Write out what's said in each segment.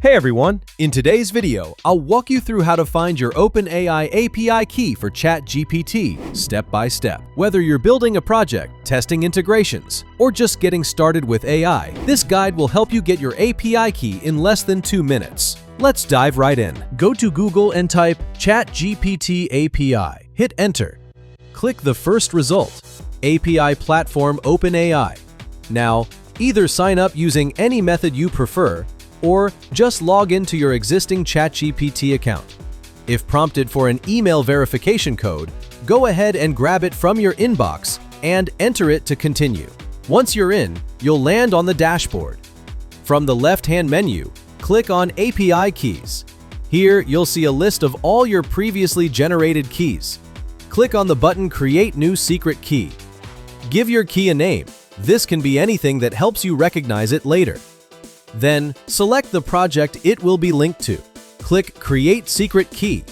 Hey everyone! In today's video, I'll walk you through how to find your OpenAI API key for ChatGPT, step by step. Whether you're building a project, testing integrations, or just getting started with AI, this guide will help you get your API key in less than 2 minutes. Let's dive right in. Go to Google and type ChatGPT API. Hit enter. Click the first result, API platform OpenAI. Now, either sign up using any method you prefer, or just log into your existing ChatGPT account. If prompted for an email verification code, go ahead and grab it from your inbox and enter it to continue. Once you're in, you'll land on the dashboard. From the left-hand menu, click on API Keys. Here, you'll see a list of all your previously generated keys. Click on the button Create New Secret Key. Give your key a name. This can be anything that helps you recognize it later. Then, select the project it will be linked to. Click Create Secret Key.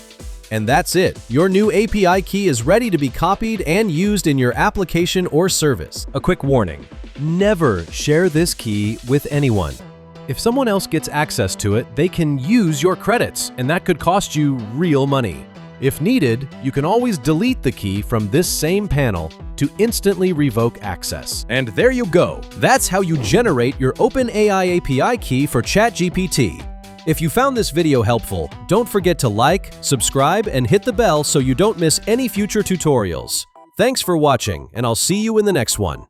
And that's it. Your new API key is ready to be copied and used in your application or service. A quick warning: never share this key with anyone. If someone else gets access to it, they can use your credits, and that could cost you real money. If needed, you can always delete the key from this same panel to instantly revoke access. And there you go! That's how you generate your OpenAI API key for ChatGPT. If you found this video helpful, don't forget to like, subscribe, and hit the bell so you don't miss any future tutorials. Thanks for watching, and I'll see you in the next one.